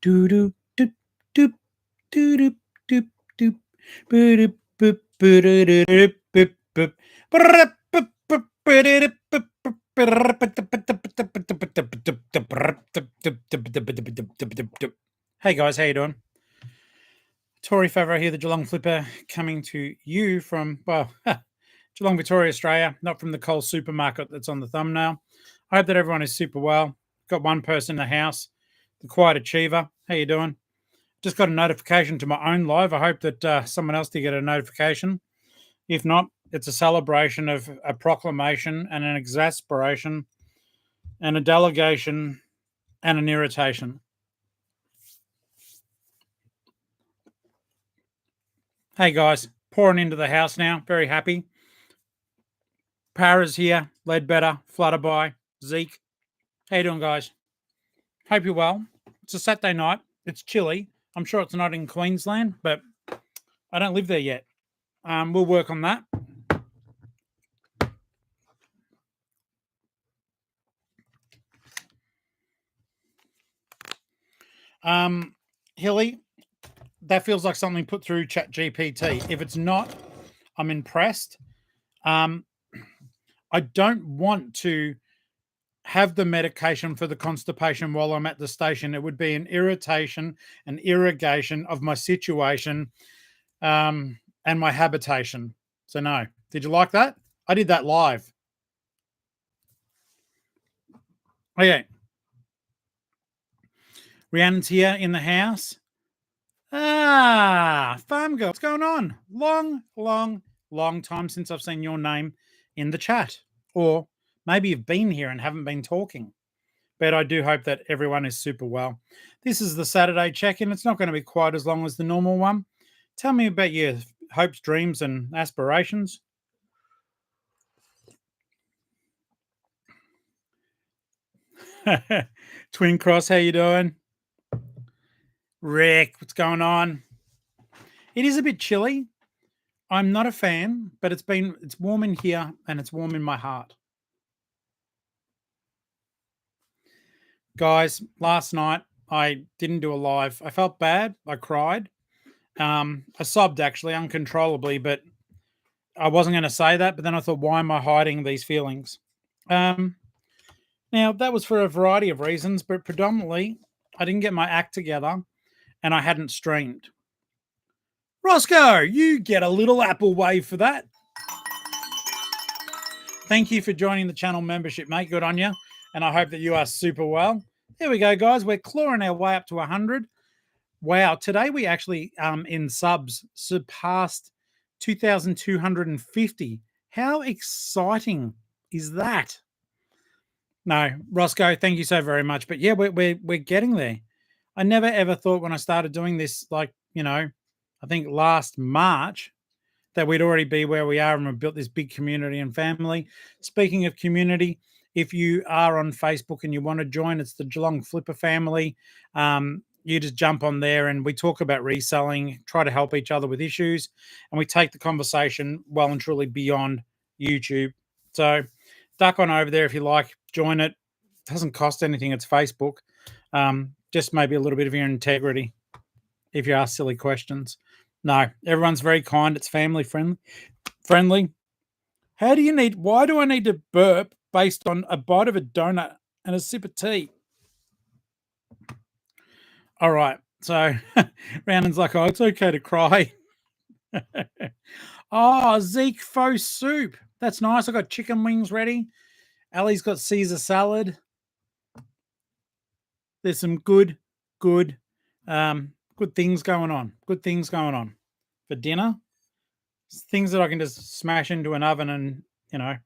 Doo doo doop doop doo doop doop doop boo doop boop boo doo doo doop boop boop. Brrrr boop boop boo doo doop boop boop. Brrrr boop doop boop doop boop boop doop doop doop doop brrrr doop doop doop doop doop doop doop doop doop. Hey guys, how you doing? Tory Favreau here, the Geelong-Flipper, coming to you from, well, Geelong, Victoria, Australia, not from the Coles supermarket that's on the thumbnail. I hope that everyone is super well. Got one person in the house, the quiet achiever. How you doing? Just got a notification to my own live. I hope that someone else did get a notification. If not, it's a celebration of a proclamation and an exasperation and a delegation and an irritation. Hey guys, pouring into the house now. Very happy. Para's here. Ledbetter, Flutterby, Zeke. How you doing, guys? Hope you're well. It's a Saturday night. It's chilly. I'm sure it's not in Queensland, but I don't live there yet. We'll work on that. Hilly, that feels like something put through ChatGPT. If it's not, I'm impressed. I don't want to have the medication for the constipation while I'm at the station. It would be an irritation, an irrigation of my situation and my habitation. So no. Did you like that? I did that live. Okay. Rhiannon's here in the house. Farm girl, what's going on? Long time since I've seen your name in the chat. Or maybe you've been here and haven't been talking. But I do hope that everyone is super well. This is the Saturday check-in. It's not going to be quite as long as the normal one. Tell me about your hopes, dreams, and aspirations. Twin Cross, how you doing? Rick, what's going on? It is a bit chilly. I'm not a fan, but it's warm in here and it's warm in my heart. Guys, last night I didn't do a live. I felt bad. I cried. I sobbed actually uncontrollably, but I wasn't going to say that. But then I thought, why am I hiding these feelings? Now, that was for a variety of reasons, but predominantly I didn't get my act together and I hadn't streamed. Roscoe, you get a little Apple wave for that. Thank you for joining the channel membership, mate. Good on you. And I hope that you are super well. There we go, guys. We're clawing our way up to 100. Wow. Today we actually, in subs, surpassed 2,250. How exciting is that? No, Roscoe, thank you so very much. But yeah, we're getting there. I never ever thought when I started doing this, like, you know, I think last March, that we'd already be where we are and we've built this big community and family. Speaking of community, if you are on Facebook and you want to join, it's the Geelong-Flipper family. You just jump on there and we talk about reselling, try to help each other with issues, and we take the conversation well and truly beyond YouTube. So duck on over there if you like, join it. It doesn't cost anything. It's Facebook. Just maybe a little bit of your integrity if you ask silly questions. No, everyone's very kind. It's family friendly. Why do I need to burp based on a bite of a donut and a sip of tea? All right. So Rhiannon's like, oh, it's okay to cry. Oh, Zeke faux soup. That's nice. I got chicken wings ready. Ali's got Caesar salad. There's some good things going on. Good things going on for dinner. Things that I can just smash into an oven and, you know,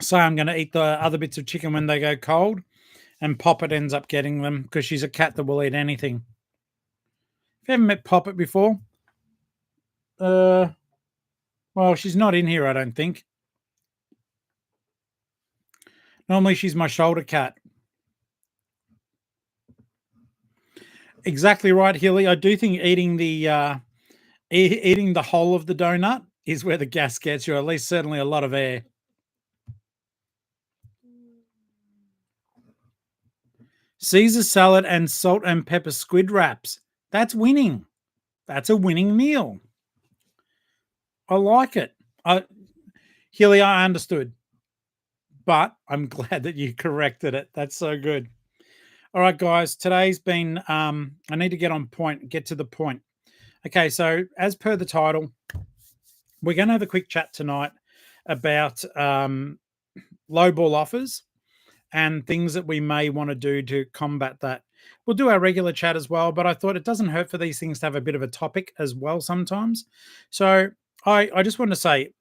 say I'm going to eat the other bits of chicken when they go cold, and Poppet ends up getting them because she's a cat that will eat anything. If you haven't met Poppet before, well, she's not in here, I don't think. Normally she's my shoulder cat. Exactly right, Hilly. I do think eating the whole of the donut is where the gas gets you, at least certainly a lot of air. Caesar salad and salt and pepper squid wraps. That's winning. That's a winning meal. I like it. Healy, I understood, but I'm glad that you corrected it. That's so good. All right, guys. Today's been. I need to get on point. Get to the point. Okay, so as per the title, we're going to have a quick chat tonight about lowball offers and things that we may want to do to combat that. We'll do our regular chat as well, but I thought it doesn't hurt for these things to have a bit of a topic as well sometimes. So I just want to say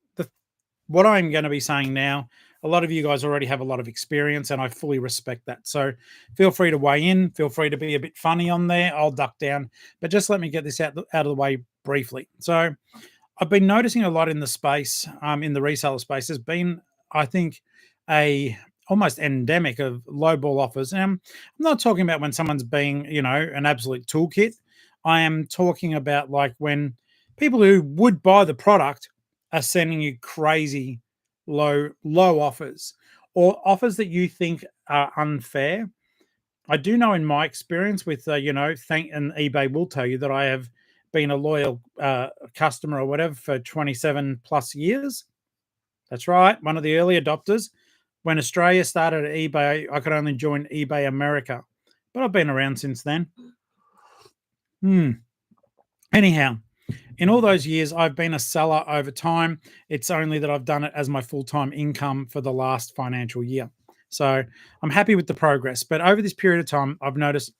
what I'm going to be saying now. A lot of you guys already have a lot of experience, and I fully respect that. So feel free to weigh in. Feel free to be a bit funny on there. I'll duck down, but just let me get this out of the way briefly. So I've been noticing a lot in the space, in the reseller space. There's been, I think, a almost endemic of lowball offers. And I'm not talking about when someone's being, an absolute toolkit. I am talking about like when people who would buy the product are sending you crazy low offers or offers that you think are unfair. I do know in my experience with, and eBay will tell you that I have been a loyal customer or whatever for 27 plus years. That's right, one of the early adopters. When Australia started at eBay, I could only join eBay America, but I've been around since then. Anyhow, in all those years, I've been a seller over time. It's only that I've done it as my full-time income for the last financial year. So I'm happy with the progress. But over this period of time, I've noticed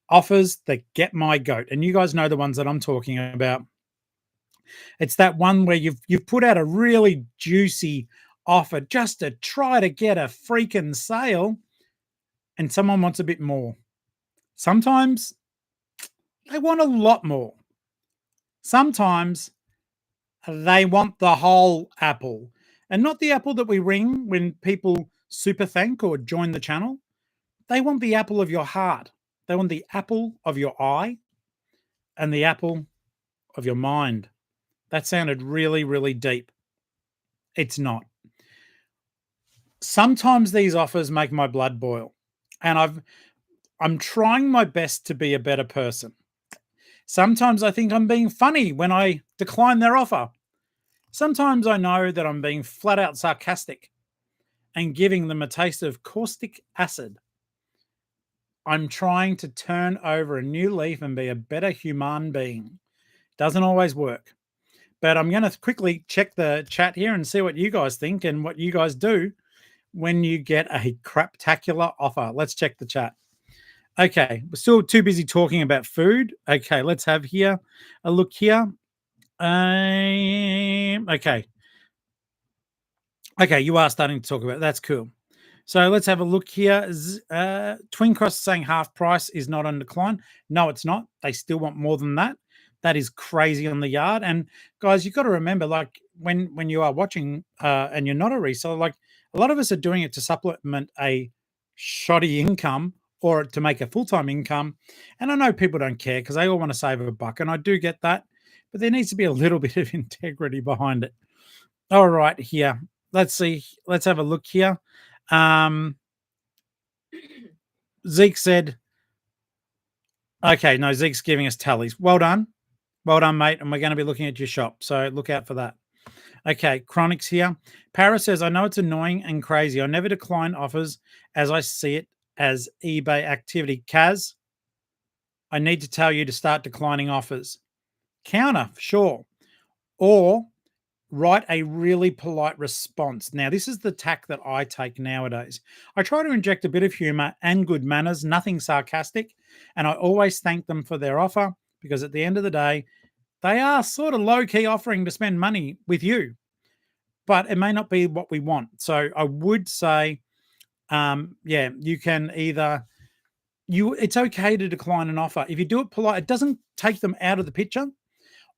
offers that get my goat. And you guys know the ones that I'm talking about. It's that one where you've put out a really juicy offer just to try to get a freaking sale, and someone wants a bit more. Sometimes they want a lot more. Sometimes they want the whole apple, and not the apple that we ring when people super thank or join the channel. They want the apple of your heart. They want the apple of your eye and the apple of your mind. That sounded really, really deep. It's not. Sometimes these offers make my blood boil, and I'm trying my best to be a better person. Sometimes I think I'm being funny when I decline their offer. Sometimes I know that I'm being flat out sarcastic and giving them a taste of caustic acid. I'm trying to turn over a new leaf and be a better human being. Doesn't always work. But I'm going to quickly check the chat here and see what you guys think and what you guys do when you get a craptacular offer. Let's check the chat. Okay, we're still too busy talking about food. Okay, let's have here a look here. Okay. Okay, you are starting to talk about it. That's cool. So let's have a look here. Twin Cross saying half price is not on decline. No, it's not. They still want more than that. That is crazy on the yard. And guys, you've got to remember, like when you are watching and you're not a reseller, like a lot of us are doing it to supplement a shoddy income or to make a full-time income. And I know people don't care because they all want to save a buck. And I do get that. But there needs to be a little bit of integrity behind it. All right, here. Let's see. Let's have a look here. Zeke said, okay, no, Zeke's giving us tallies. Well done. Well done, mate. And we're going to be looking at your shop. So look out for that. Okay, Chronix here. Paris says, I know it's annoying and crazy. I never decline offers as I see it as eBay activity. Kaz, I need to tell you to start declining offers. Counter, sure. Or write a really polite response. Now, this is the tack that I take nowadays. I try to inject a bit of humor and good manners, nothing sarcastic, and I always thank them for their offer because at the end of the day, they are sort of low-key offering to spend money with you, but it may not be what we want. So I would say, you can either it's okay to decline an offer. If you do it polite, it doesn't take them out of the picture,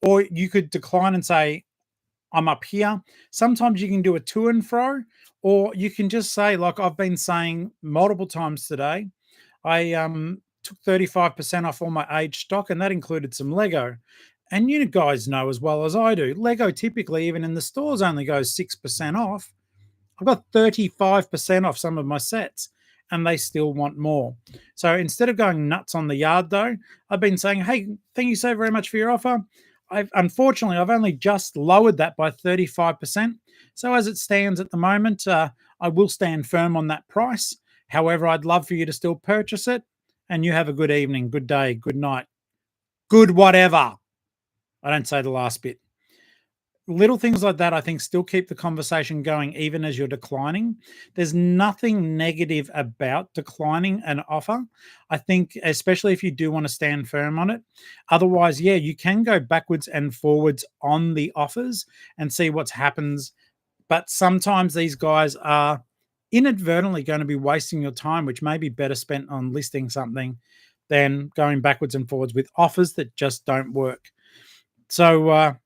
or you could decline and say, I'm up here. Sometimes you can do a to and fro, or you can just say, like I've been saying multiple times today, I took 35% off all my aged stock, and that included some Lego. And you guys know as well as I do, Lego typically, even in the stores, only goes 6% off. I've got 35% off some of my sets, and they still want more. So instead of going nuts on the yard, though, I've been saying, hey, thank you so very much for your offer. I've only just lowered that by 35%. So as it stands at the moment, I will stand firm on that price. However, I'd love for you to still purchase it. And you have a good evening, good day, good night, good whatever. I don't say the last bit. Little things like that, I think, still keep the conversation going even as you're declining. There's nothing negative about declining an offer. I think, especially if you do want to stand firm on it. Otherwise, yeah, you can go backwards and forwards on the offers and see what happens. But sometimes these guys are inadvertently going to be wasting your time, which may be better spent on listing something than going backwards and forwards with offers that just don't work. So,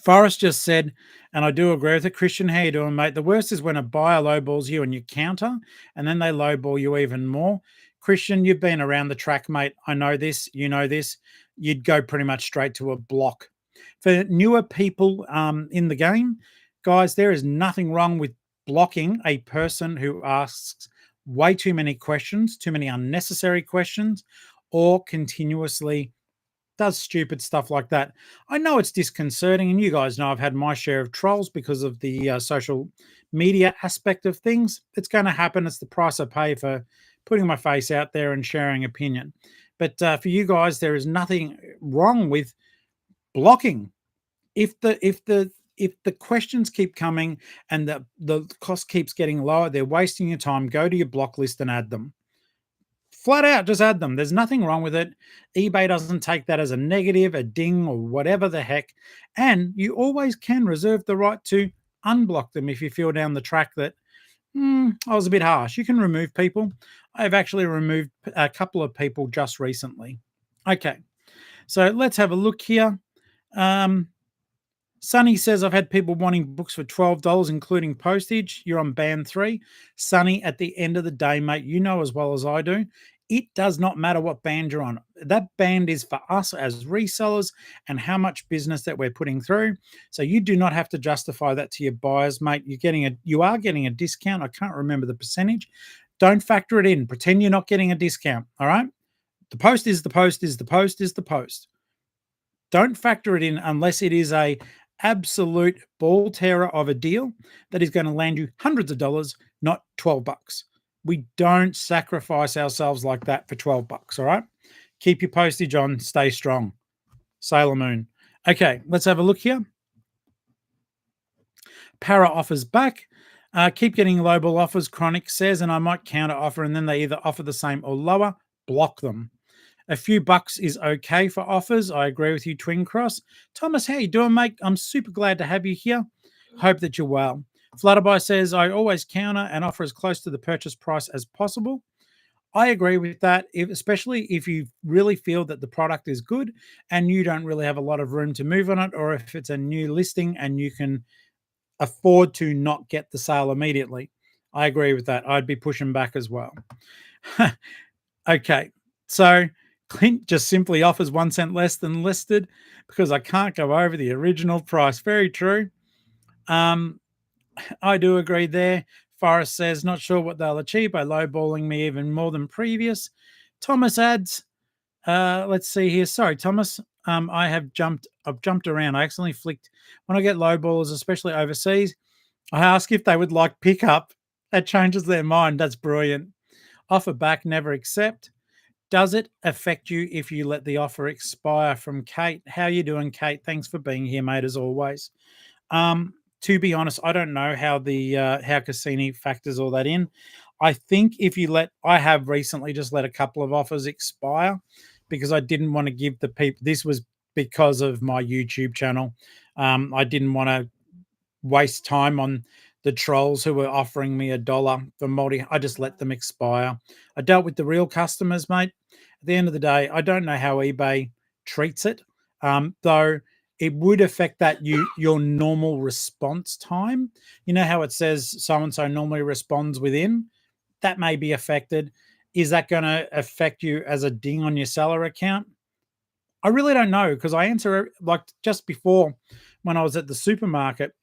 Forrest just said, and I do agree with it. Christian, how you doing, mate? The worst is when a buyer lowballs you and you counter, and then they lowball you even more. Christian, you've been around the track, mate. I know this. You know this. You'd go pretty much straight to a block. For newer people in the game, guys, there is nothing wrong with blocking a person who asks way too many questions, too many unnecessary questions, or continuously does stupid stuff like that. I know it's disconcerting, and you guys know I've had my share of trolls because of the social media aspect of things. It's going to happen. It's the price I pay for putting my face out there and sharing opinion. But for you guys, there is nothing wrong with blocking. If the questions keep coming and the cost keeps getting lower, they're wasting your time. Go to your block list and add them. Flat out, just add them. There's nothing wrong with it. eBay doesn't take that as a negative, a ding, or whatever the heck. And you always can reserve the right to unblock them if you feel down the track that I was a bit harsh. You can remove people. I've actually removed a couple of people just recently. Okay, so let's have a look here. Sonny says, I've had people wanting books for $12, including postage. You're on band 3. Sonny, at the end of the day, mate, you know as well as I do, it does not matter what band you're on. That band is for us as resellers and how much business that we're putting through. So you do not have to justify that to your buyers, mate. You are getting a discount. I can't remember the percentage. Don't factor it in. Pretend you're not getting a discount. All right. The post is the post is the post is the post. Don't factor it in unless it is a absolute ball terror of a deal that is going to land you hundreds of dollars, not $12. We don't sacrifice ourselves like that for $12. All right. Keep your postage on. Stay strong. Sailor Moon. Okay, let's have a look here. Para offers back. Keep getting lowball offers, Chronic says, and I might counter offer, and then they either offer the same or lower. Block them. A few bucks is okay for offers. I agree with you, Twin Cross. Thomas, how you doing, mate? I'm super glad to have you here. Hope that you're well. Flutterby says, I always counter and offer as close to the purchase price as possible. I agree with that, especially if you really feel that the product is good and you don't really have a lot of room to move on it, or if it's a new listing and you can afford to not get the sale immediately. I agree with that. I'd be pushing back as well. Okay, so Clint just simply offers 1 cent less than listed because I can't go over the original price. Very true. I do agree there. Forrest says, not sure what they'll achieve by lowballing me even more than previous. Thomas adds, let's see here. Sorry, Thomas. I've jumped around. I accidentally flicked. When I get lowballers, especially overseas, I ask if they would like pickup. That changes their mind. That's brilliant. Offer back, never accept. Does it affect you if you let the offer expire? From Kate. How you doing, Kate? Thanks for being here, mate, as always. To be honest, I don't know how how Cassini factors all that in. I think I have recently just let a couple of offers expire because I didn't want to give the people. This was because of my YouTube channel. I didn't want to waste time on the trolls who were offering me $1 for multi. I just let them expire. I dealt with the real customers, mate. At the end of the day, I don't know how eBay treats it, though it would affect your normal response time. You know how it says so and so normally responds within? That may be affected. Is that going to affect you as a ding on your seller account? I really don't know because I answer like just before when I was at the supermarket.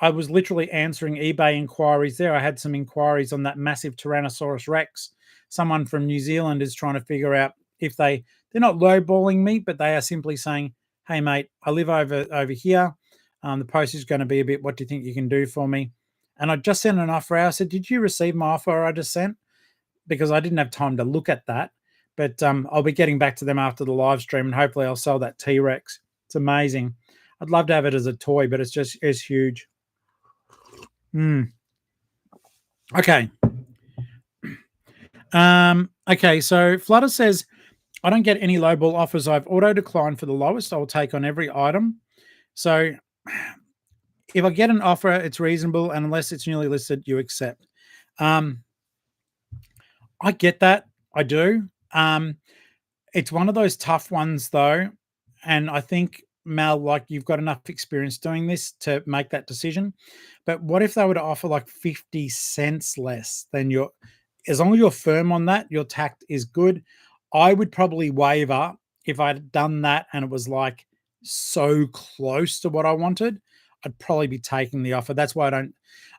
I was literally answering eBay inquiries there. I had some inquiries on that massive Tyrannosaurus Rex. Someone from New Zealand is trying to figure out if they're not lowballing me, but they are simply saying, "Hey mate, I live over here. The postage is going to be a bit. What do you think you can do for me?" And I just sent an offer out. I said, "Did you receive my offer I just sent?" Because I didn't have time to look at that. But I'll be getting back to them after the live stream, and hopefully I'll sell that T-Rex. It's amazing. I'd love to have it as a toy, but it's huge. Okay. Okay, so Flutter says, I don't get any lowball offers. I've auto declined for the lowest. I'll take on every item. So if I get an offer, it's reasonable, and unless it's newly listed, you accept. I get that. I do. It's one of those tough ones though. And I think, Mel, like you've got enough experience doing this to make that decision. But what if they were to offer like 50 cents less than as long as you're firm on that, your tact is good. I would probably waver if I'd done that and it was like so close to what I wanted. I'd probably be taking the offer. That's why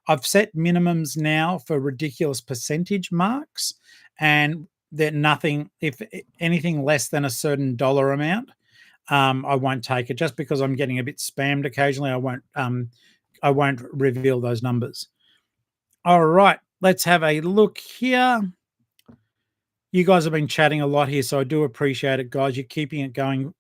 I've set minimums now for ridiculous percentage marks, and that nothing, if anything less than a certain dollar amount, I won't take it. Just because I'm getting a bit spammed occasionally, I won't reveal those numbers. All right, let's have a look here. You guys have been chatting a lot here, so I do appreciate it, guys. You're keeping it going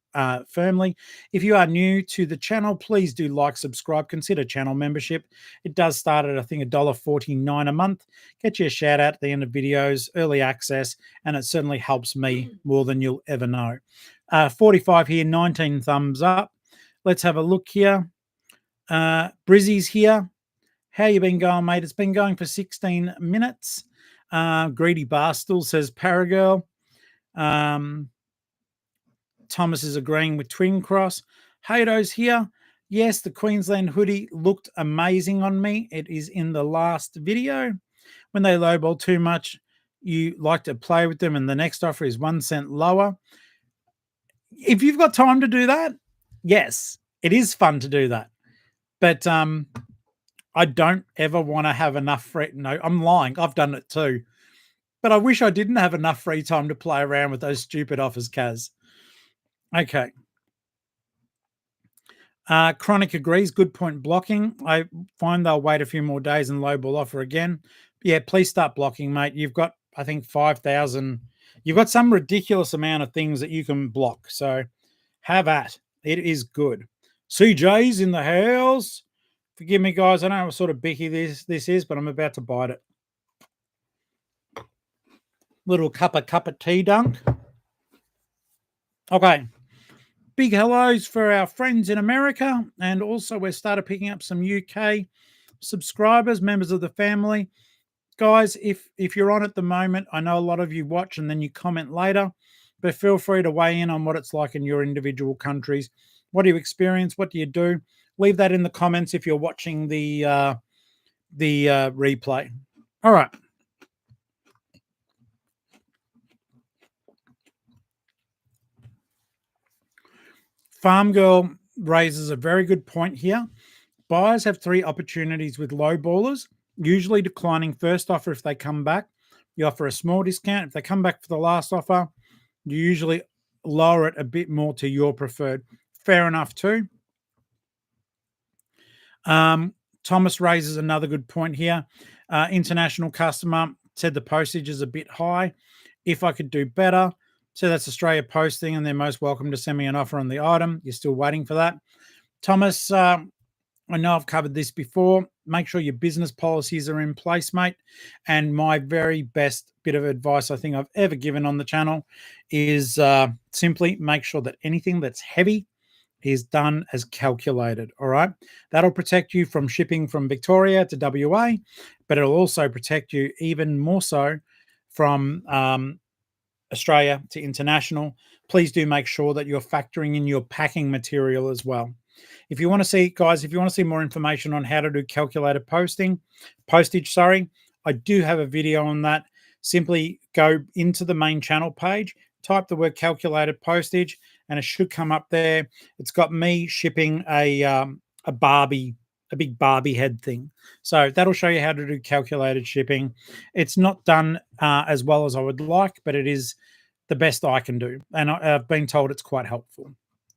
firmly. If you are new to the channel, please do like, subscribe, consider channel membership. It does start at, I think, $1.49 a month. Get you a shout out at the end of videos, early access, and it certainly helps me more than you'll ever know. 45 here, 19 thumbs up. Let's have a look here. Brizzy's here. How you been going, mate? It's been going for 16 minutes. Greedy Barstool says Paragirl. Thomas is agreeing with Twin Cross. Hado's here. Yes, the Queensland hoodie looked amazing on me. It is in the last video. When they lowball too much, you like to play with them, and the next offer is 1 cent lower. If you've got time to do that, yes, it is fun to do that. But I don't ever want to have enough free. No, I'm lying. I've done it too. But I wish I didn't have enough free time to play around with those stupid offers, Kaz. Okay. Chronic agrees. Good point blocking. I find they'll wait a few more days and lowball offer again. Yeah, please start blocking, mate. You've got, I think, 5,000. You've got some ridiculous amount of things that you can block. So have at. It is good. CJ's in the house. Forgive me, guys. I don't know what sort of bicky this is, but I'm about to bite it. Little cup of tea dunk. Okay. Big hellos for our friends in America. And also we've started picking up some UK subscribers, members of the family. Guys, if you're on at the moment, I know a lot of you watch and then you comment later, but feel free to weigh in on what it's like in your individual countries. What do you experience? What do you do? Leave that in the comments if you're watching the replay. All right. Farm Girl raises a very good point here. Buyers have 3 opportunities with lowballers, usually declining first offer if they come back. You offer a small discount. If they come back for the last offer, you usually lower it a bit more to your preferred. Fair enough too. Thomas raises another good point here. International customer said the postage is a bit high. If I could do better, so that's Australia posting, and they're most welcome to send me an offer on the item. You're still waiting for that. Thomas, I know I've covered this before. Make sure your business policies are in place, mate. And my very best bit of advice I think I've ever given on the channel is simply make sure that anything that's heavy is done as calculated. All right. That'll protect you from shipping from Victoria to WA, but it'll also protect you even more so from Australia to international. Please do make sure that you're factoring in your packing material as well. If you want to see, guys, if you want to see more information on how to do calculated postage, I do have a video on that. Simply go into the main channel page, type the word calculated postage, and it should come up there. It's got me shipping a Barbie a big Barbie head thing. So that'll show you how to do calculated shipping. It's not done as well as I would like, but it is the best I can do. And I've been told it's quite helpful.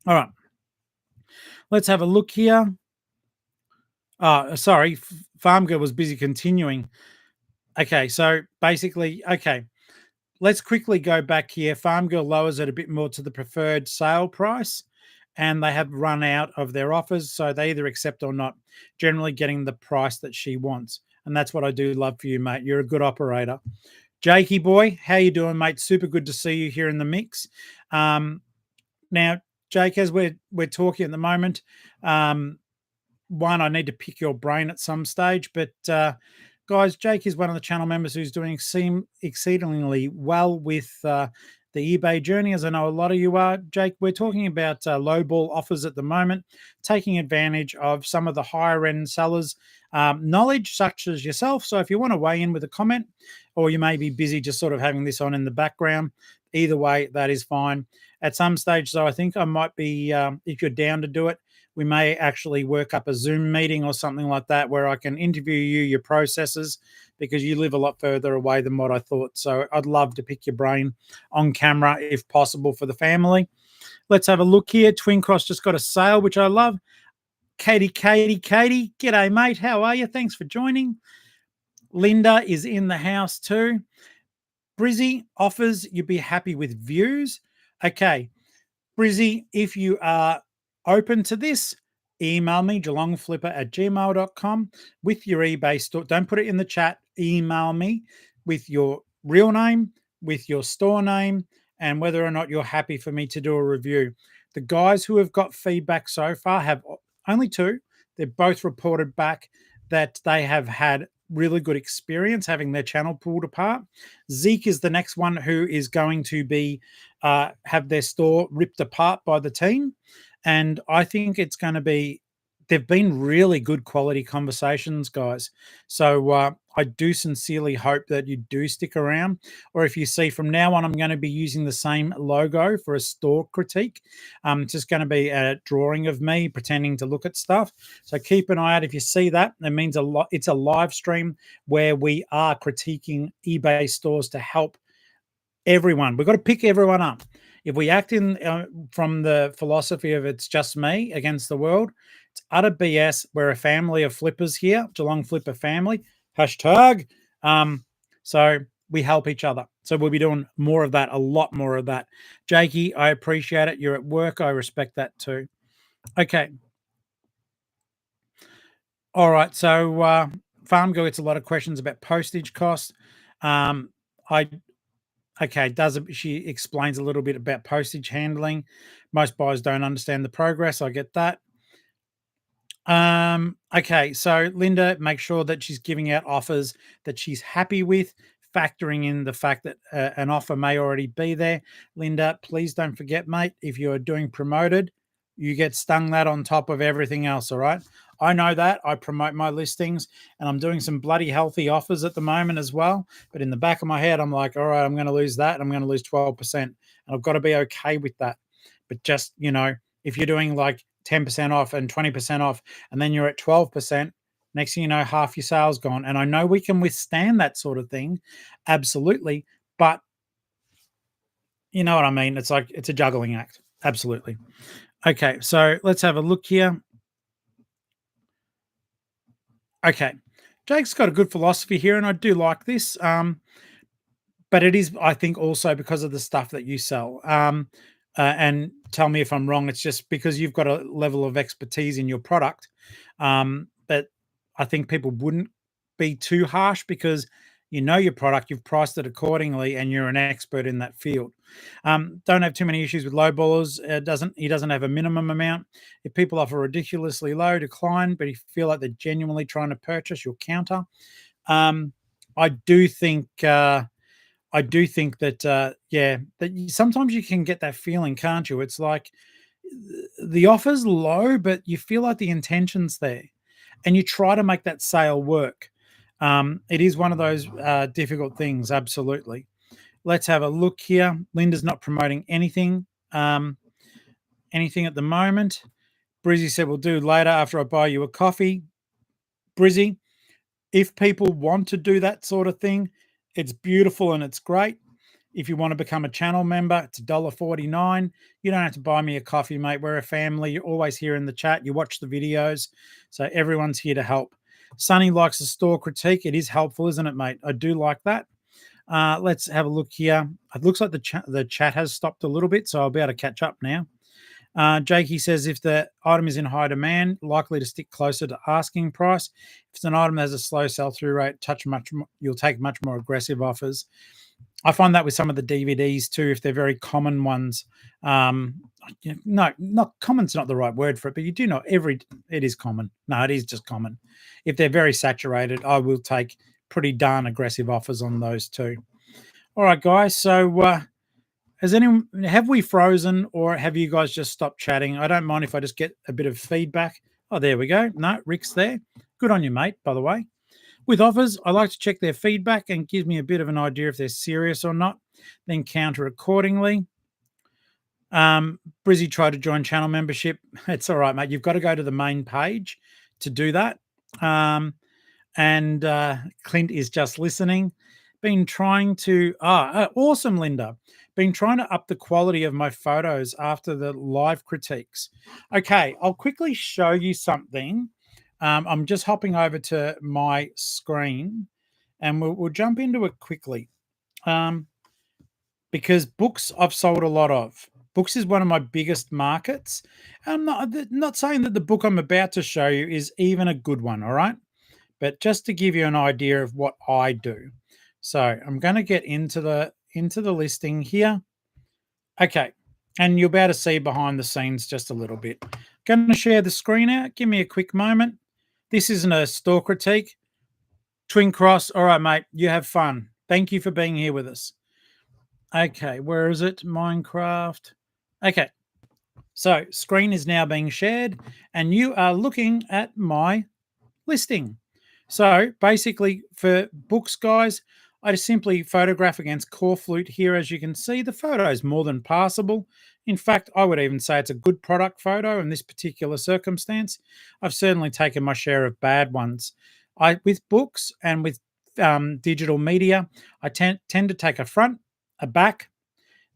All right, let's have a look here. Sorry, Farm Girl was busy continuing. Okay, so basically, okay, let's quickly go back here. Farm Girl lowers it a bit more to the preferred sale price, and they have run out of their offers, so they either accept or not, generally getting the price that she wants. And that's what I do love for you, mate. You're a good operator. Jakey boy, how you doing, mate? Super good to see you here in the mix. Now, Jake, as we're talking at the moment, one, I need to pick your brain at some stage, but guys, Jake is one of the channel members who's doing exceedingly well with the eBay journey, as I know a lot of you are. Jake, we're talking about lowball offers at the moment, taking advantage of some of the higher end sellers' knowledge, such as yourself. So if you want to weigh in with a comment, or you may be busy just sort of having this on in the background, either way, that is fine. At some stage, though, I think I might be, if you're down to do it, we may actually work up a Zoom meeting or something like that where I can interview you, your processes, because you live a lot further away than what I thought. So I'd love to pick your brain on camera if possible for the family. Let's have a look here. Twin Cross just got a sale, which I love. Katie, g'day, mate. How are you? Thanks for joining. Linda is in the house too. Brizzy offers, you'd be happy with views. Okay, Brizzy, if you are open to this, email me, geelong-flipper@gmail.com with your eBay store. Don't put it in the chat. Email me with your real name, with your store name, and whether or not you're happy for me to do a review. The guys who have got feedback so far have only two. They've both reported back that they have had really good experience having their channel pulled apart. Zeke is the next one who is going to be have their store ripped apart by the team. And I think it's going to be, they've been really good quality conversations, guys. So I do sincerely hope that you do stick around. Or if you see from now on, I'm going to be using the same logo for a store critique. It's just going to be a drawing of me pretending to look at stuff. So keep an eye out. If you see that, it means a lot. It's a live stream where we are critiquing eBay stores to help everyone. We've got to pick everyone up. If we act in from the philosophy of it's just me against the world, it's utter BS. We're a family of flippers here, Geelong-Flipper family. Hashtag. So we help each other. So we'll be doing more of that, a lot more of that. Jakey, I appreciate it. You're at work. I respect that too. Okay. All right. So Farm Girl gets a lot of questions about postage costs. I Okay, she explains a little bit about postage handling. Most buyers don't understand the progress. I get that. Okay, so Linda, make sure that she's giving out offers that she's happy with, factoring in the fact that an offer may already be there. Linda, please don't forget, mate, if you're doing promoted, you get stung that on top of everything else, all right? I know that. I promote my listings and I'm doing some bloody healthy offers at the moment as well. But in the back of my head, I'm like, all right, I'm going to lose that and I'm going to lose 12%. And I've got to be okay with that. But just, if you're doing like 10% off and 20% off, and then you're at 12%, next thing you know, half your sales gone. And I know we can withstand that sort of thing. Absolutely. But you know what I mean? It's like, it's a juggling act. Absolutely. Okay. So let's have a look here. Okay. Jake's got a good philosophy here, and I do like this. But it is, I think, also because of the stuff that you sell. And tell me if I'm wrong. It's just because you've got a level of expertise in your product. But I think people wouldn't be too harsh because you know your product, you've priced it accordingly, and you're an expert in that field. Don't have too many issues with low ballers. He doesn't have a minimum amount. If people offer ridiculously low, decline. But if you feel like they're genuinely trying to purchase, you'll counter. I do think. That sometimes you can get that feeling, can't you? It's like the offer's low, but you feel like the intention's there, and you try to make that sale work. It is one of those difficult things, absolutely. Let's have a look here. Linda's not promoting anything at the moment. Brizzy said, we'll do later after I buy you a coffee. Brizzy, if people want to do that sort of thing, it's beautiful and it's great. If you want to become a channel member, it's $1.49. You don't have to buy me a coffee, mate. We're a family. You're always here in the chat. You watch the videos. So everyone's here to help. Sonny likes the store critique. It is helpful, isn't it, mate? I do like that. Let's have a look here. It looks like the chat has stopped a little bit, so I'll be able to catch up now. Jakey says if the item is in high demand, likely to stick closer to asking price. If it's an item that has a slow sell-through rate, you'll take much more aggressive offers. I find that with some of the DVDs too, if they're very common ones. No, not common's not the right word for it, but you do know it is common. No, it is just common. If they're very saturated, I will take pretty darn aggressive offers on those too. All right, guys. So have we frozen or have you guys just stopped chatting? I don't mind if I just get a bit of feedback. Oh, there we go. No, Rick's there. Good on you, mate, by the way. With offers, I like to check their feedback and gives me a bit of an idea if they're serious or not, then counter accordingly. Brizzy tried to join channel membership. It's all right, mate. You've got to go to the main page to do that. And Clint is just listening. Been trying to, awesome, Linda. Been trying to up the quality of my photos after the live critiques. Okay, I'll quickly show you something. I'm just hopping over to my screen and we'll jump into it quickly. Because books I've sold a lot of. Books is one of my biggest markets. I'm not saying that the book I'm about to show you is even a good one, all right? But just to give you an idea of what I do. So I'm going to get into the listing here. Okay, and you'll be able to see behind the scenes just a little bit. Going to share the screen out. Give me a quick moment. This isn't a store critique. Twin Cross. All right, mate. You have fun. Thank you for being here with us. Okay, where is it? Minecraft. Okay, so screen is now being shared and you are looking at my listing. So basically for books, guys, I just simply photograph against core flute here. As you can see, the photo is more than passable. In fact, I would even say it's a good product photo in this particular circumstance. I've certainly taken my share of bad ones. With books and with digital media, I tend to take a front, a back.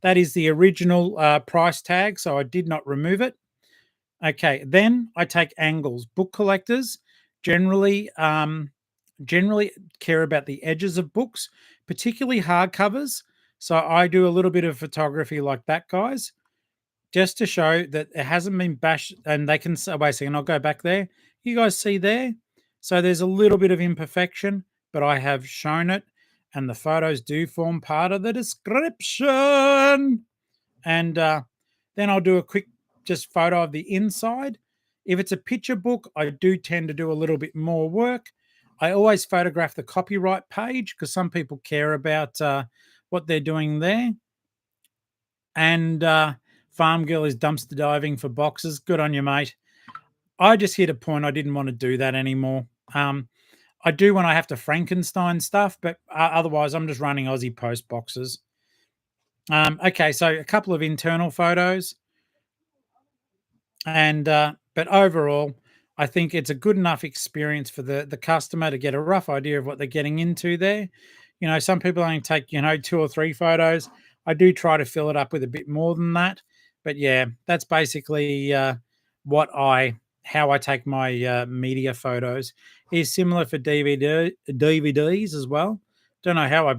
That is the original price tag, so I did not remove it. Okay, then I take angles. Book collectors generally care about the edges of books, particularly hardcovers. So I do a little bit of photography like that, guys, just to show that it hasn't been bashed. And they can wait a second, I'll go back there. You guys see there? So there's a little bit of imperfection, but I have shown it, and the photos do form part of the description. And then I'll do a quick just photo of the inside. If it's a picture book, I do tend to do a little bit more work. I always photograph the copyright page because some people care about what they're doing there. And Farm Girl is dumpster diving for boxes. Good on you, mate. I just hit a point I didn't want to do that anymore. I do when I have to Frankenstein stuff, but otherwise I'm just running Aussie Post boxes. Okay, so a couple of internal photos. And but overall, I think it's a good enough experience for the customer to get a rough idea of what they're getting into there. You know, some people only take 2 or 3 photos. I do try to fill it up with a bit more than that. But yeah, that's basically how I take my media photos. Is similar for DVDs as well. Don't know how I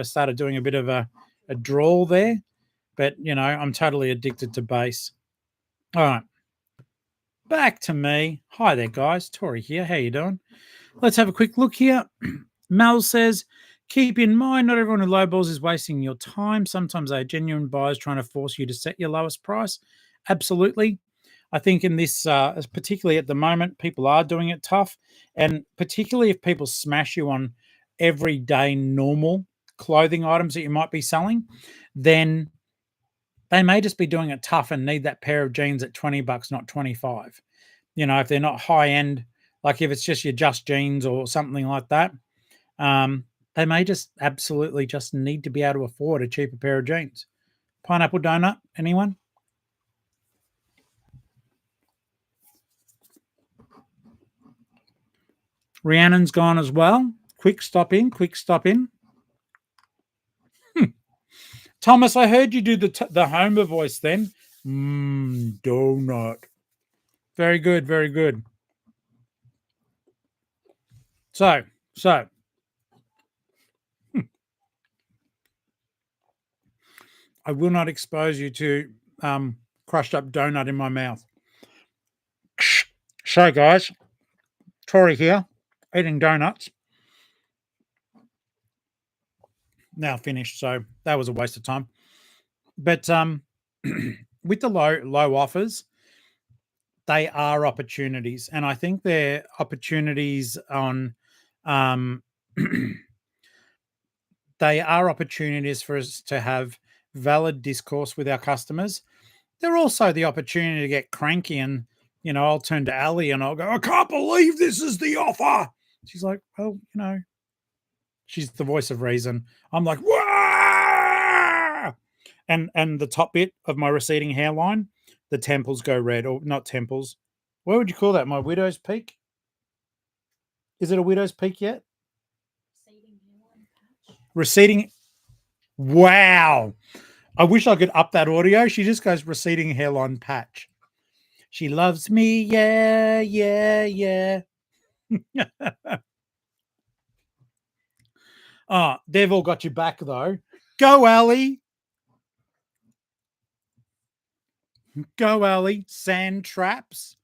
started doing a bit of a drawl there, but I'm totally addicted to bass. All right, back to me. Hi there, guys. Tori here. How you doing? Let's have a quick look here. Mel says, keep in mind, not everyone who lowballs is wasting your time. Sometimes they are genuine buyers trying to force you to set your lowest price. Absolutely. I think in this, particularly at the moment, people are doing it tough. And particularly if people smash you on everyday normal clothing items that you might be selling, then they may just be doing it tough and need that pair of jeans at $20, not 25. If they're not high end, like if it's just your Just Jeans or something like that, they may just absolutely just need to be able to afford a cheaper pair of jeans. Pineapple donut, anyone? Rhiannon's gone as well. Quick stop in. Thomas, I heard you do the Homer voice then. Donut. Very good, very good. So, I will not expose you to crushed up donut in my mouth. So, guys, Tori here, eating donuts. Now finished, so that was a waste of time. But with the low offers, they are opportunities, and I think they're opportunities on. They are opportunities for us to have valid discourse with our customers. They're also the opportunity to get cranky, and I'll turn to Ali and I'll go, "I can't believe this is the offer." She's like, "Well, she's the voice of reason." I'm like, "Wah!" And the top bit of my receding hairline, the temples go red, or not temples. What would you call that? My widow's peak? Is it a widow's peak yet? Receding. Wow. I wish I could up that audio. She just goes receding hairline patch. She loves me. Yeah, yeah, yeah. Oh, they've all got you back, though. Go, Ali. Go, Ali. Sand traps.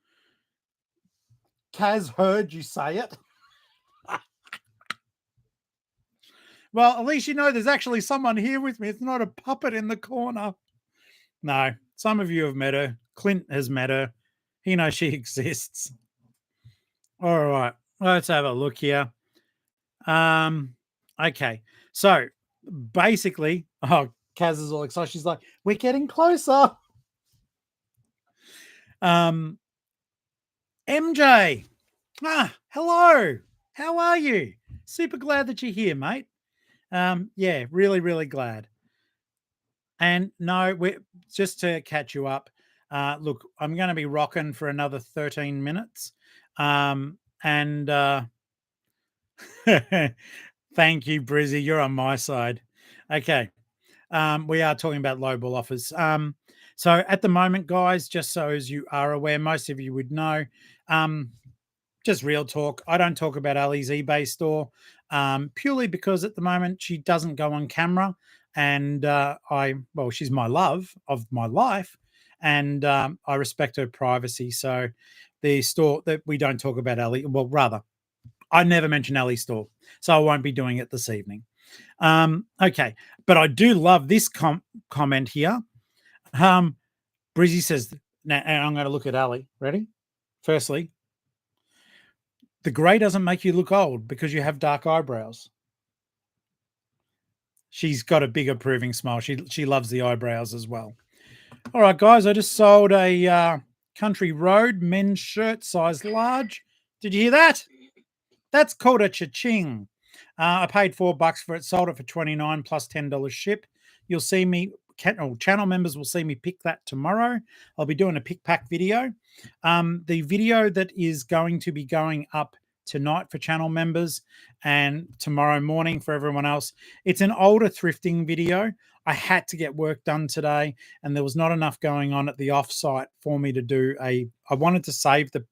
Kaz heard you say it. Well, at least there's actually someone here with me. It's not a puppet in the corner. No, some of you have met her. Clint has met her. He knows she exists. All right, let's have a look here. Okay, so basically, Kaz is all excited. She's like, "We're getting closer." MJ, hello. How are you? Super glad that you're here, mate. Yeah, really, really glad. And no, we're just to catch you up. Look, I'm going to be rocking for another 13 minutes. And thank you, Brizzy. You're on my side. Okay. We are talking about Lowball offers. So at the moment, guys, just so as you are aware, most of you would know, just real talk. I don't talk about Ali's eBay store purely because at the moment she doesn't go on camera, and she's my love of my life, and I respect her privacy. So the store that we don't talk about Ali, well, rather, I never mention Ali's store, so I won't be doing it this evening. Okay, but I do love this comment here. Brizzy says, now I'm going to look at Ali. Ready? Firstly, the grey doesn't make you look old because you have dark eyebrows. She's got a big approving smile. She loves the eyebrows as well. All right, guys, I just sold a Country Road men's shirt, size large. Did you hear that? That's called a cha-ching. I paid $4 for it, sold it for $29 plus $10 ship. You'll see me, channel members will see me pick that tomorrow. I'll be doing a pick pack video. The video that is going to be going up tonight for channel members and tomorrow morning for everyone else, it's an older thrifting video. I had to get work done today, and there was not enough going on at the offsite for me to do I wanted to save the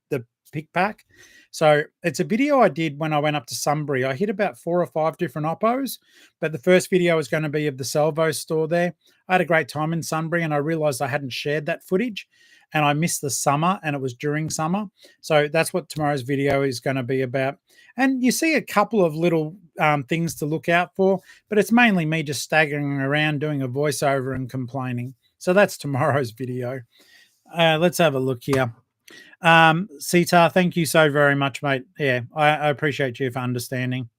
pick pack. So it's a video I did when I went up to Sunbury. I hit about 4 or 5 different oppos, but the first video is going to be of the Salvo store there. I had a great time in Sunbury, and I realized I hadn't shared that footage, and I missed the summer, and it was during summer. So that's what tomorrow's video is going to be about. And you see a couple of little things to look out for, but it's mainly me just staggering around doing a voiceover and complaining. So that's tomorrow's video. Let's have a look here. Sitar, thank you so very much, mate. Yeah, I appreciate you for understanding.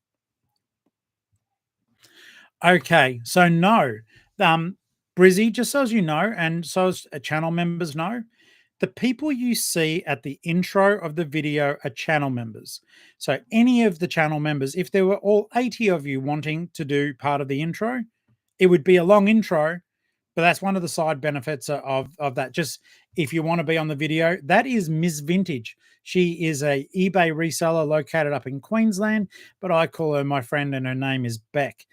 Okay, so no, Brizzy, just so as you know, and so as channel members know, the people you see at the intro of the video are channel members. So any of the channel members, if there were all 80 of you wanting to do part of the intro, it would be a long intro, But that's one of the side benefits of that. Just if you want to be on the video, that is Miss Vintage. She is a eBay reseller located up in Queensland, but I call her my friend and her name is Beck.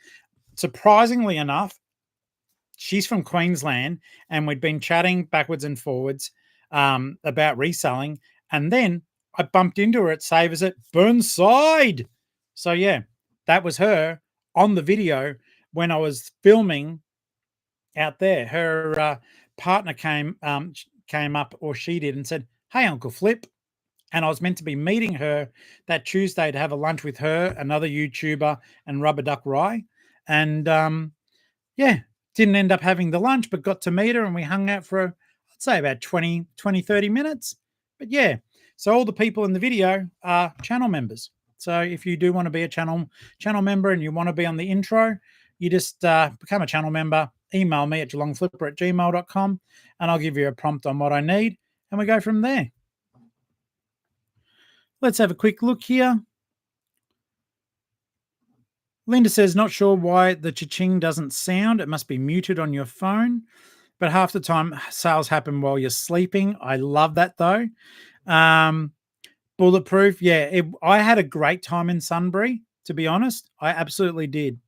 Surprisingly enough, she's from Queensland, and we'd been chatting backwards and forwards about reselling. And then I bumped into her at Savers at Burnside. So, yeah, that was her on the video when I was filming out there. Her partner came up, or she did, and said, "Hey, Uncle Flip." And I was meant to be meeting her that Tuesday to have a lunch with her, another YouTuber, and Rubber Duck Rye. And yeah, didn't end up having the lunch, but got to meet her and we hung out for, I'd say, about 30 minutes. But yeah, so all the people in the video are channel members. So if you do want to be a channel member and you want to be on the intro, you just become a channel member, email me at Geelong-Flipper@gmail.com, and I'll give you a prompt on what I need, and we go from there. Let's have a quick look here. Linda says, not sure why the cha-ching doesn't sound. It must be muted on your phone. But half the time, sales happen while you're sleeping. I love that, though. Bulletproof, yeah. I had a great time in Sunbury, to be honest. I absolutely did.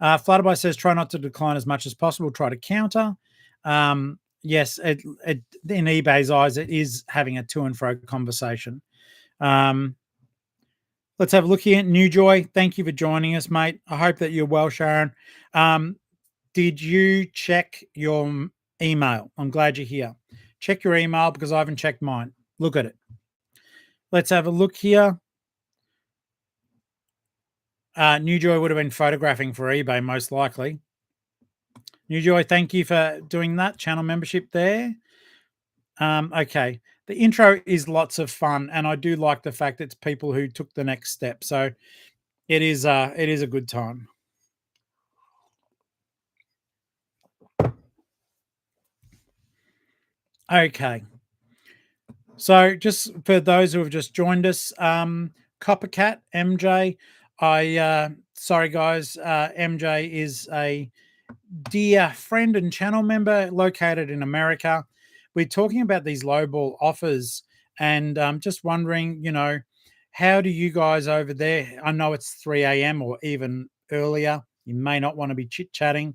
Flutterby says, try not to decline as much as possible. Try to counter. Yes, in eBay's eyes, it is having a to and fro conversation. Let's have a look here. New Joy, thank you for joining us, mate. I hope that you're well, Sharon. Did you check your email? I'm glad you're here. Check your email because I haven't checked mine. Look at it. Let's have a look here. New Joy would have been photographing for eBay, most likely. New Joy, thank you for doing that. Channel membership there. Okay. The intro is lots of fun, and I do like the fact it's people who took the next step. So it is a good time. Okay. So just for those who have just joined us, Coppercat, MJ, sorry guys, MJ is a dear friend and channel member located in America. We're talking about these lowball offers, and just wondering, how do you guys over there? I know it's 3 a.m. or even earlier. You may not want to be chit-chatting,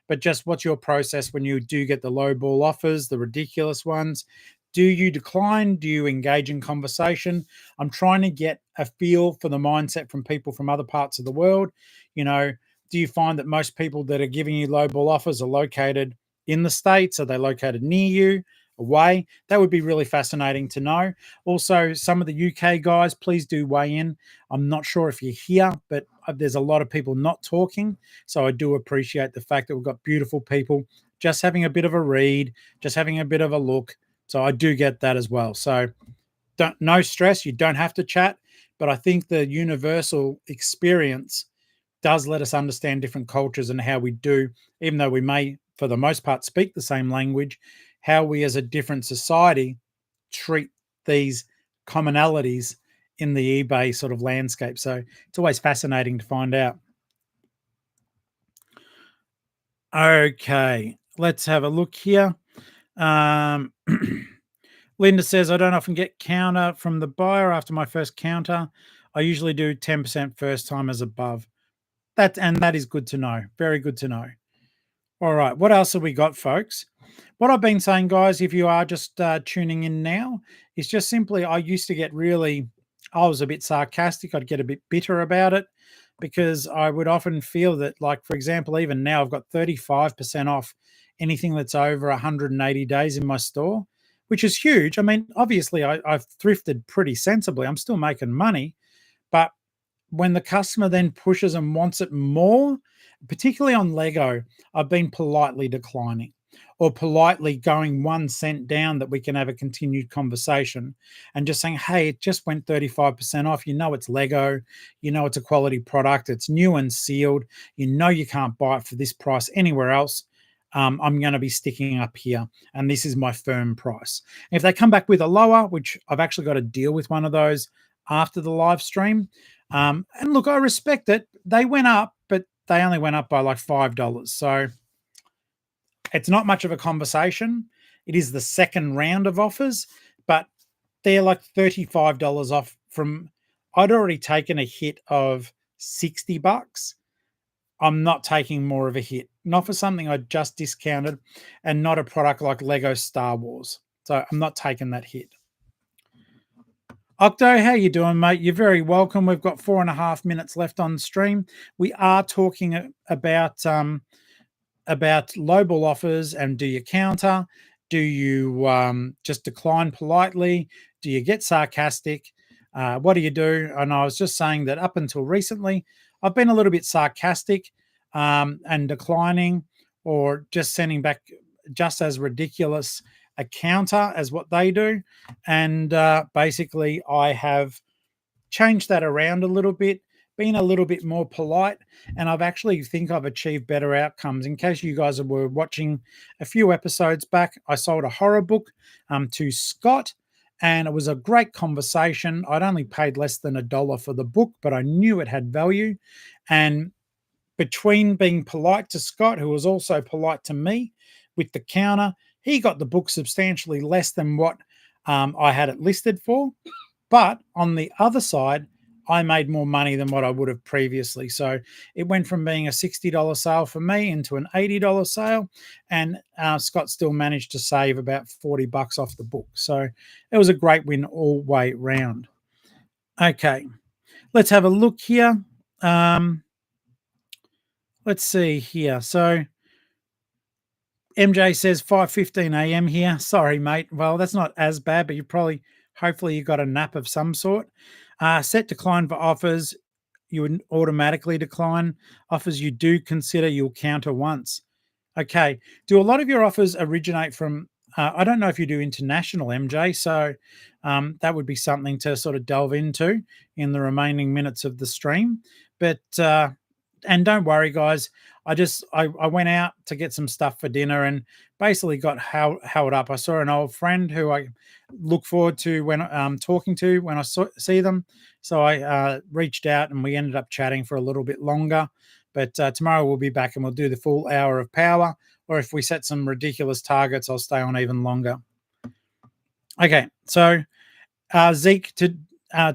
but just what's your process when you do get the lowball offers, the ridiculous ones? Do you decline? Do you engage in conversation? I'm trying to get a feel for the mindset from people from other parts of the world. Do you find that most people that are giving you lowball offers are located in the States? Are they located near you, away? That would be really fascinating to know. Also, some of the UK guys, please do weigh in. I'm not sure if you're here, but there's a lot of people not talking. So I do appreciate the fact that we've got beautiful people just having a bit of a read, just having a bit of a look. So I do get that as well. So no stress. You don't have to chat. But I think the universal experience does let us understand different cultures and how we do, even though we may, for the most part, speak the same language, how we as a different society treat these commonalities in the eBay sort of landscape. So it's always fascinating to find out. Okay, let's have a look here. Linda says, I don't often get counter from the buyer after my first counter. I usually do 10% first time as above. That is good to know. Very good to know. All right, what else have we got, folks? What I've been saying, guys, if you are just tuning in now, is just simply I used to get I was a bit sarcastic. I'd get a bit bitter about it because I would often feel that, like, for example, even now I've got 35% off anything that's over 180 days in my store, which is huge. I mean, obviously, I've thrifted pretty sensibly. I'm still making money, but when the customer then pushes and wants it more, particularly on Lego, I've been politely declining or politely going 1 cent down that we can have a continued conversation and just saying, hey, it just went 35% off. It's Lego. It's a quality product. It's new and sealed. You can't buy it for this price anywhere else. I'm going to be sticking up here, and this is my firm price. If they come back with a lower, which I've actually got to deal with one of those after the live stream, and look, I respect it. They went up, but they only went up by like $5. So It's not much of a conversation. It is the second round of offers, but they're like $35 off from, I'd already taken a hit of $60. I'm not taking more of a hit, not for something I just discounted and not a product like Lego Star Wars. So I'm not taking that hit. Octo, how you doing, mate? You're very welcome. We've got 4.5 minutes left on stream. We are talking about lowball offers, and do you counter? Do you just decline politely? Do you get sarcastic? What do you do? And I was just saying that up until recently, I've been a little bit sarcastic and declining, or just sending back just as ridiculous a counter as what they do. And basically, I have changed that around a little bit, been a little bit more polite, and I've actually think I've achieved better outcomes. In case you guys were watching a few episodes back, I sold a horror book to Scott, and it was a great conversation. I'd only paid less than $1 for the book, but I knew it had value. And between being polite to Scott, who was also polite to me with the counter, he got the book substantially less than what I had it listed for. But on the other side, I made more money than what I would have previously. So it went from being a $60 sale for me into an $80 sale. And Scott still managed to save about $40 off the book. So it was a great win all way round. Okay, let's have a look here. Let's see here. So MJ says 5:15 a.m. here. Sorry, mate. Well, that's not as bad, but hopefully you got a nap of some sort. Set decline for offers. You would automatically decline. Offers you do consider, you'll counter once. Okay. Do a lot of your offers originate from, I don't know if you do international, MJ, so that would be something to sort of delve into in the remaining minutes of the stream. But, and don't worry, guys. I went out to get some stuff for dinner and basically got held up. I saw an old friend who I look forward to when talking to when I see them. So I reached out and we ended up chatting for a little bit longer. But tomorrow we'll be back and we'll do the full hour of power. Or if we set some ridiculous targets, I'll stay on even longer. Okay, so Zeke, to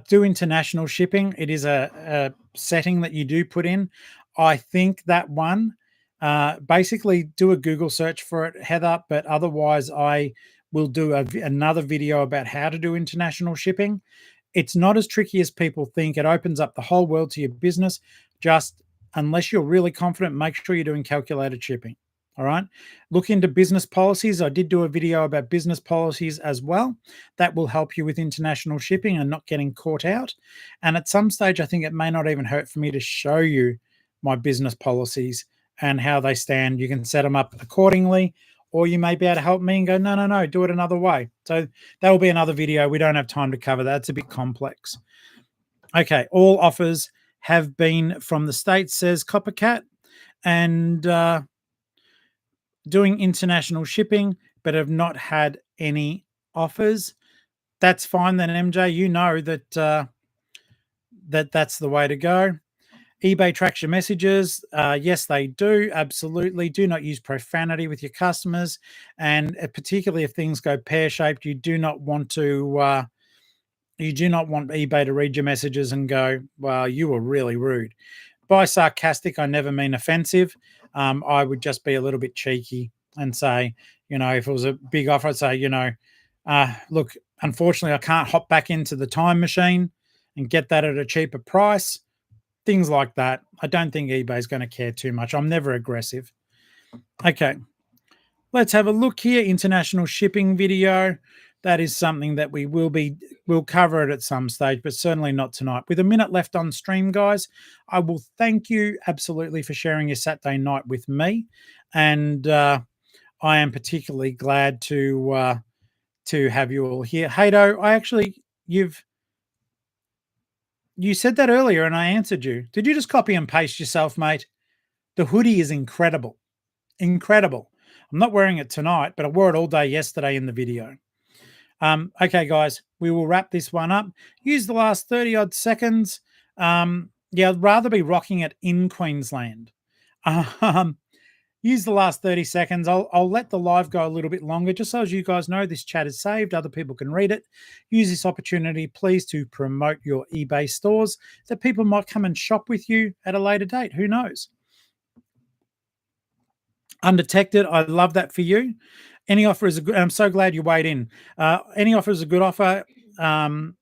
do international shipping, it is a setting that you do put in. I think that one, basically do a Google search for it, Heather, but otherwise I will do another video about how to do international shipping. It's not as tricky as people think. It opens up the whole world to your business. Just unless you're really confident, make sure you're doing calculated shipping. All right. Look into business policies. I did do a video about business policies as well. That will help you with international shipping and not getting caught out. And at some stage, I think it may not even hurt for me to show you my business policies and how they stand. You can set them up accordingly, or you may be able to help me and go, no, do it another way. So that will be another video. We don't have time to cover that. It's a bit complex. Okay. All offers have been from the States, says Coppercat, and doing international shipping, but have not had any offers. That's fine then, MJ. You know that that's the way to go. eBay tracks your messages. Yes, they do. Absolutely. Do not use profanity with your customers. And particularly if things go pear-shaped, you do not want eBay to read your messages and go, well, you were really rude. By sarcastic, I never mean offensive. I would just be a little bit cheeky and say, if it was a big offer, I'd say, look, unfortunately, I can't hop back into the time machine and get that at a cheaper price. Things like that. I don't think eBay is going to care too much. I'm never aggressive. Okay. Let's have a look here. International shipping video. That is something that we'll cover it at some stage, but certainly not tonight. With a minute left on stream, guys, I will thank you absolutely for sharing your Saturday night with me. And I am particularly glad to have you all here. Haydo, you said that earlier and I answered you. Did you just copy and paste yourself, mate? The hoodie is incredible. Incredible. I'm not wearing it tonight, but I wore it all day yesterday in the video. Okay, guys, we will wrap this one up. Use the last 30 odd seconds. I'd rather be rocking it in Queensland. use the last 30 seconds. I'll let the live go a little bit longer, just so as you guys know, this chat is saved. Other people can read it. Use this opportunity, please, to promote your eBay stores that people might come and shop with you at a later date. Who knows? Undetected. I love that for you. Any offer is a good. I'm so glad you weighed in. Any offer is a good offer. Um,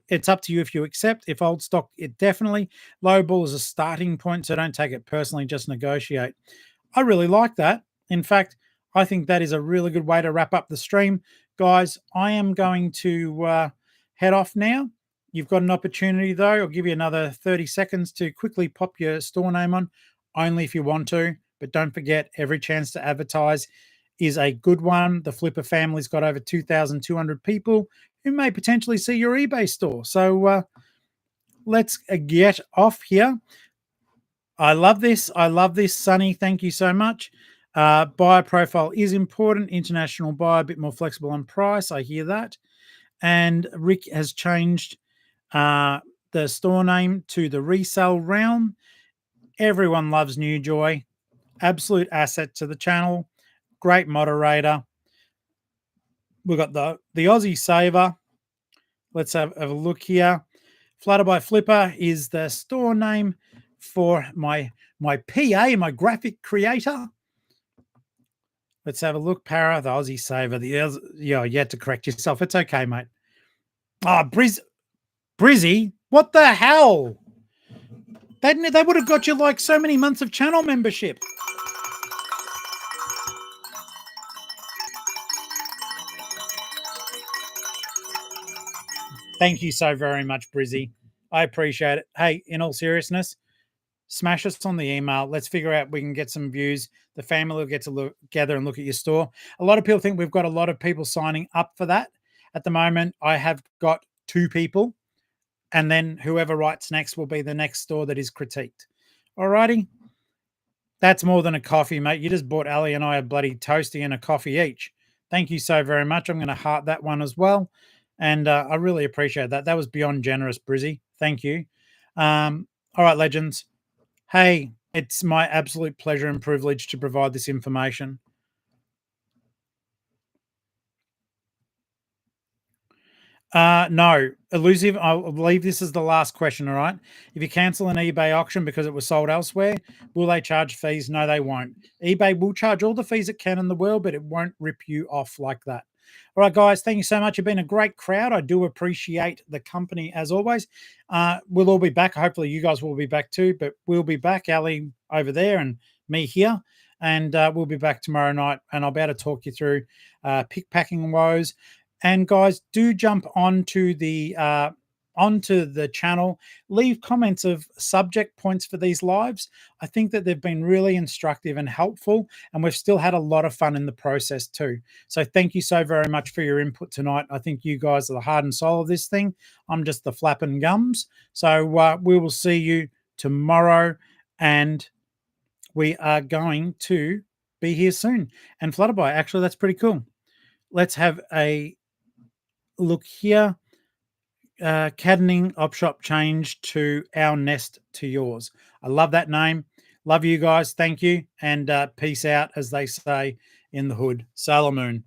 it's up to you if you accept. If old stock, it definitely. Lowball is a starting point, so don't take it personally. Just negotiate. I really like that. In fact, I think that is a really good way to wrap up the stream, guys. I am going to head off now. You've got an opportunity though. I'll give you another 30 seconds to quickly pop your store name on, only if you want to. But don't forget, every chance to advertise is a good one. The Flipper family's got over 2,200 people who may potentially see your eBay store. So let's get off here. I love this. I love this, Sonny. Thank you so much. Buyer profile is important. International buyer, a bit more flexible on price. I hear that. And Rick has changed the store name to the Resell Realm. Everyone loves New Joy. Absolute asset to the channel. Great moderator. We've got the Aussie Saver. Let's have a look here. Flutter by Flipper is the store name for my PA, my graphic creator. Let's have a look. Para, the Aussie Saver. You had to correct yourself. It's okay, mate. Oh, Brizzy, what the hell? They would have got you like so many months of channel membership. Thank you so very much, Brizzy. I appreciate it. Hey, in all seriousness, smash us on the email. Let's figure out we can get some views. The family will get to look together and look at your store. A lot of people think we've got a lot of people signing up for that. At the moment, I have got 2 people, and then whoever writes next will be the next store that is critiqued. Alrighty. That's more than a coffee, mate. You just bought Ali and I a bloody toasty and a coffee each. Thank you so very much. I'm going to heart that one as well. And I really appreciate that. That was beyond generous, Brizzy. Thank you. All right, legends. Hey, it's my absolute pleasure and privilege to provide this information. No, elusive. I believe this is the last question. All right. If you cancel an eBay auction because it was sold elsewhere, will they charge fees? No, they won't. eBay will charge all the fees it can in the world, but it won't rip you off like that. All right, guys. Thank you so much. You've been a great crowd. I do appreciate the company as always. We'll all be back. Hopefully, you guys will be back too. But we'll be back. Ali over there and me here. And we'll be back tomorrow night. And I'll be able to talk you through pick packing woes. And guys, do jump onto the channel. Leave comments of subject points for these lives. I think that they've been really instructive and helpful, and we've still had a lot of fun in the process too. So thank you so very much for your input tonight. I think you guys are the heart and soul of this thing. I'm just the flapping gums. So we will see you tomorrow, and we are going to be here soon. And Flutterby, actually, that's pretty cool. Let's have a look here. Caddening op shop changed to Our Nest to Yours. I love that name. Love you guys. Thank you. And peace out, as they say in the hood. Sailor Moon.